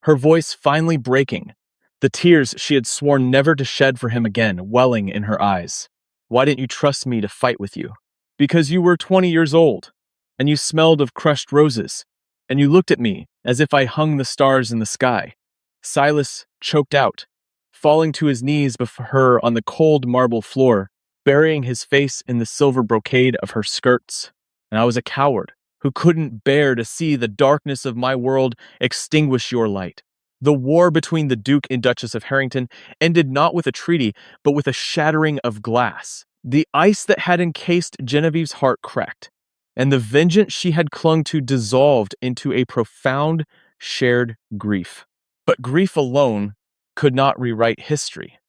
her voice finally breaking, the tears she had sworn never to shed for him again welling in her eyes. Why didn't you trust me to fight with you? Because you were 20 years old, and you smelled of crushed roses, and you looked at me as if I hung the stars in the sky. Silas choked out, falling to his knees before her on the cold marble floor, burying his face in the silver brocade of her skirts. And I was a coward who couldn't bear to see the darkness of my world extinguish your light. The war between the Duke and Duchess of Harrington ended not with a treaty, but with a shattering of glass. The ice that had encased Genevieve's heart cracked, and the vengeance she had clung to dissolved into a profound, shared grief. But grief alone could not rewrite history.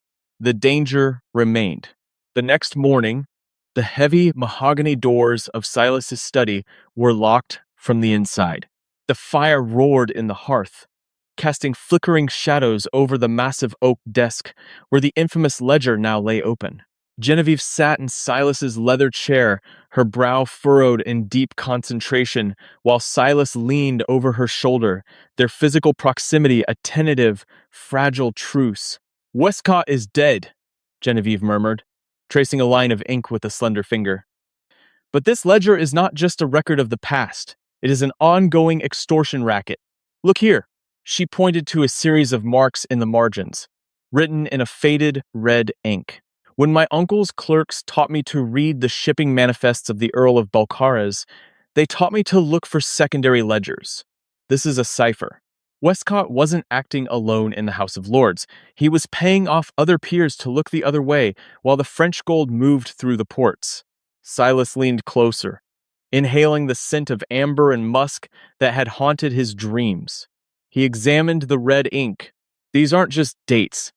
The danger remained. The next morning, the heavy mahogany doors of Silas's study were locked from the inside. The fire roared in the hearth, casting flickering shadows over the massive oak desk where the infamous ledger now lay open. Genevieve sat in Silas's leather chair, her brow furrowed in deep concentration, while Silas leaned over her shoulder, their physical proximity a tentative, fragile truce. Westcott is dead, Genevieve murmured, tracing a line of ink with a slender finger. But this ledger is not just a record of the past. It is an ongoing extortion racket. Look here. She pointed to a series of marks in the margins, written in a faded red ink. When my uncle's clerks taught me to read the shipping manifests of the Earl of Balcarres, they taught me to look for secondary ledgers. This is a cipher. Westcott wasn't acting alone in the House of Lords. He was paying off other peers to look the other way while the French gold moved through the ports. Silas leaned closer, inhaling the scent of amber and musk that had haunted his dreams. He examined the red ink. These aren't just dates.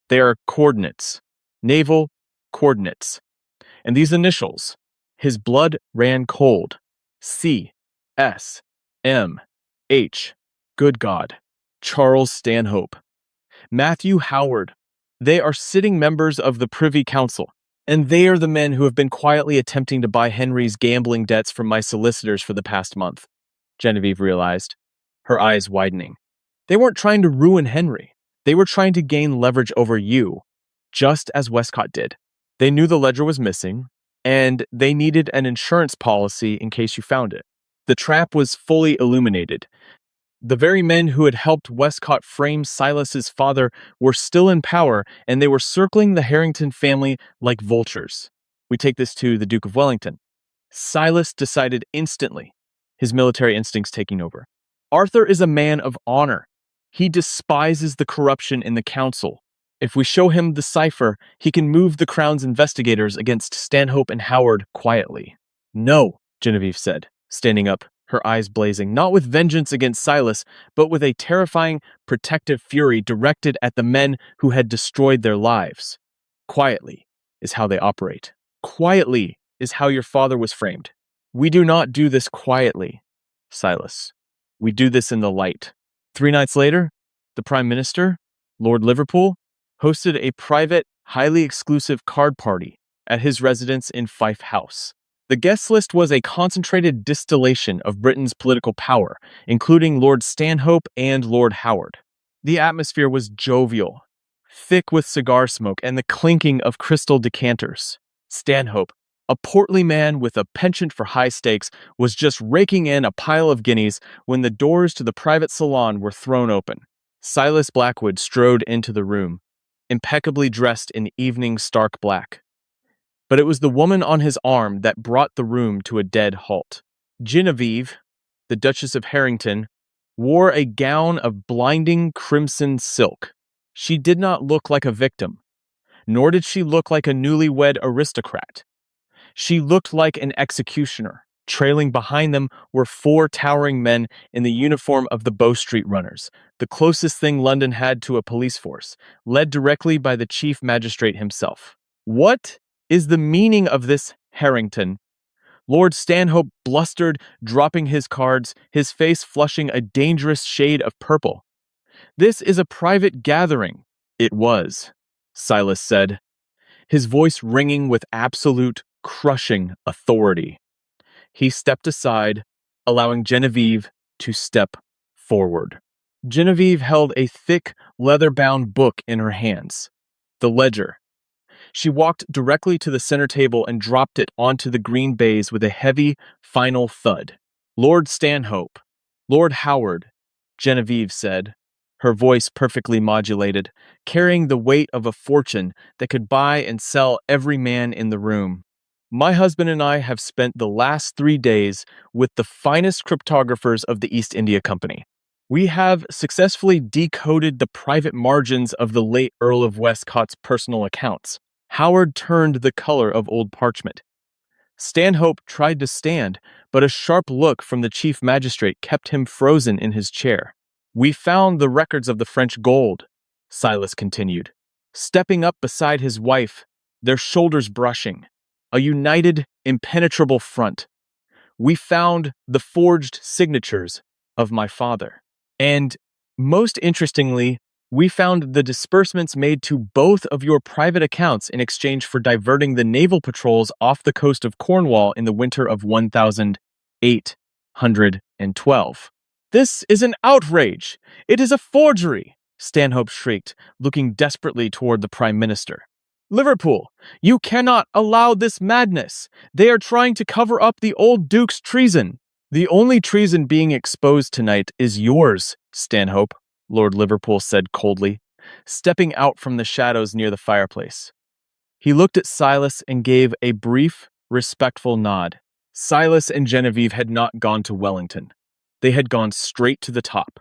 They are coordinates. Naval coordinates. And these initials. His blood ran cold. C. S. M. H. Good God. Charles Stanhope. Matthew Howard. They are sitting members of the Privy Council, and they are the men who have been quietly attempting to buy Henry's gambling debts from my solicitors for the past month, Genevieve realized, her eyes widening. They weren't trying to ruin Henry. They were trying to gain leverage over you, just as Westcott did. They knew the ledger was missing, and they needed an insurance policy in case you found it. The trap was fully illuminated. The very men who had helped Westcott frame Silas's father were still in power, and they were circling the Harrington family like vultures. We take this to the Duke of Wellington. Silas decided instantly, his military instincts taking over. Arthur is a man of honor. He despises the corruption in the council. If we show him the cipher, he can move the Crown's investigators against Stanhope and Howard quietly. No, Genevieve said, standing up, her eyes blazing, not with vengeance against Silas, but with a terrifying, protective fury directed at the men who had destroyed their lives. Quietly is how they operate. Quietly is how your father was framed. We do not do this quietly, Silas. We do this in the light. 3 nights later, the Prime Minister, Lord Liverpool, hosted a private, highly exclusive card party at his residence in Fife House. The guest list was a concentrated distillation of Britain's political power, including Lord Stanhope and Lord Howard. The atmosphere was jovial, thick with cigar smoke and the clinking of crystal decanters. Stanhope, a portly man with a penchant for high stakes, was just raking in a pile of guineas when the doors to the private salon were thrown open. Silas Blackwood strode into the room, impeccably dressed in evening stark black. But it was the woman on his arm that brought the room to a dead halt. Genevieve, the Duchess of Harrington, wore a gown of blinding crimson silk. She did not look like a victim, nor did she look like a newlywed aristocrat. She looked like an executioner. Trailing behind them were 4 towering men in the uniform of the Bow Street Runners, the closest thing London had to a police force, led directly by the Chief Magistrate himself. What is the meaning of this, Harrington? Lord Stanhope blustered, dropping his cards, his face flushing a dangerous shade of purple. This is a private gathering. It was, Silas said, his voice ringing with absolute, crushing authority. He stepped aside, allowing Genevieve to step forward. Genevieve held a thick, leather-bound book in her hands, the ledger. She walked directly to the center table and dropped it onto the green baize with a heavy, final thud. Lord Stanhope, Lord Howard, Genevieve said, her voice perfectly modulated, carrying the weight of a fortune that could buy and sell every man in the room. My husband and I have spent the last 3 days with the finest cryptographers of the East India Company. We have successfully decoded the private margins of the late Earl of Westcott's personal accounts. Howard turned the color of old parchment. Stanhope tried to stand, but a sharp look from the chief magistrate kept him frozen in his chair. We found the records of the French gold, Silas continued, stepping up beside his wife, their shoulders brushing. A united, impenetrable front. We found the forged signatures of my father. And, most interestingly, we found the disbursements made to both of your private accounts in exchange for diverting the naval patrols off the coast of Cornwall in the winter of 1812. This is an outrage! It is a forgery! Stanhope shrieked, looking desperately toward the Prime Minister. Liverpool, you cannot allow this madness. They are trying to cover up the old Duke's treason. The only treason being exposed tonight is yours, Stanhope, Lord Liverpool said coldly, stepping out from the shadows near the fireplace. He looked at Silas and gave a brief, respectful nod. Silas and Genevieve had not gone to Wellington. They had gone straight to the top.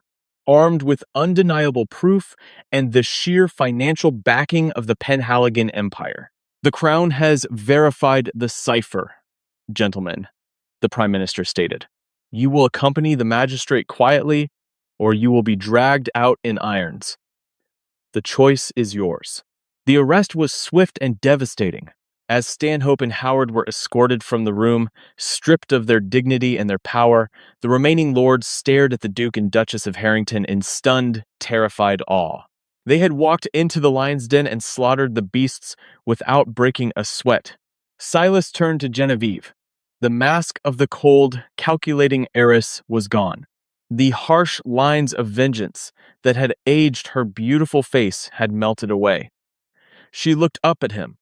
armed with undeniable proof and the sheer financial backing of the Penhaligon Empire. The Crown has verified the cipher, gentlemen, the Prime Minister stated. You will accompany the magistrate quietly, or you will be dragged out in irons. The choice is yours. The arrest was swift and devastating. As Stanhope and Howard were escorted from the room, stripped of their dignity and their power, the remaining lords stared at the Duke and Duchess of Harrington in stunned, terrified awe. They had walked into the lion's den and slaughtered the beasts without breaking a sweat. Silas turned to Genevieve. The mask of the cold, calculating heiress was gone. The harsh lines of vengeance that had aged her beautiful face had melted away. She looked up at him,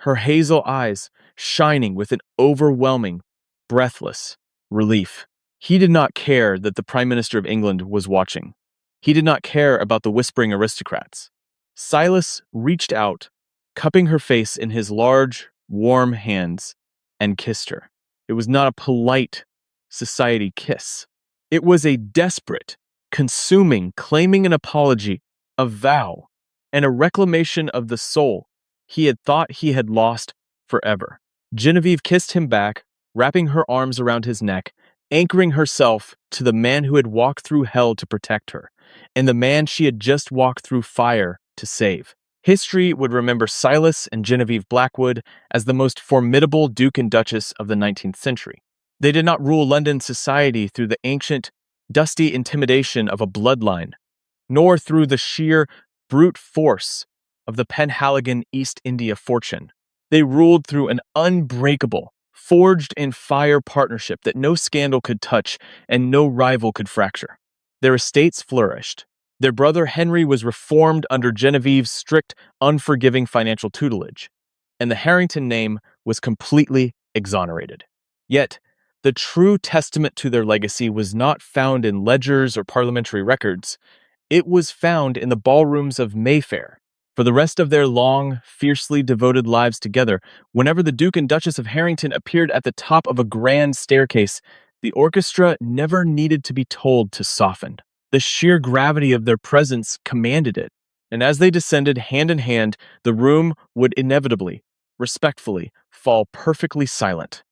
her hazel eyes shining with an overwhelming, breathless relief. He did not care that the Prime Minister of England was watching. He did not care about the whispering aristocrats. Silas reached out, cupping her face in his large, warm hands, and kissed her. It was not a polite society kiss. It was a desperate, consuming, claiming an apology, a vow, and a reclamation of the soul he had thought he had lost forever. Genevieve kissed him back, wrapping her arms around his neck, anchoring herself to the man who had walked through hell to protect her, and the man she had just walked through fire to save. History would remember Silas and Genevieve Blackwood as the most formidable Duke and Duchess of the 19th century. They did not rule London society through the ancient, dusty intimidation of a bloodline, nor through the sheer, brute force of the Penhaligon East India fortune. They ruled through an unbreakable, forged-in-fire partnership that no scandal could touch and no rival could fracture. Their estates flourished. Their brother Henry was reformed under Genevieve's strict, unforgiving financial tutelage, and the Harrington name was completely exonerated. Yet, the true testament to their legacy was not found in ledgers or parliamentary records. It was found in the ballrooms of Mayfair. For the rest of their long, fiercely devoted lives together, whenever the Duke and Duchess of Harrington appeared at the top of a grand staircase, the orchestra never needed to be told to soften. The sheer gravity of their presence commanded it, and as they descended hand in hand, the room would inevitably, respectfully, fall perfectly silent.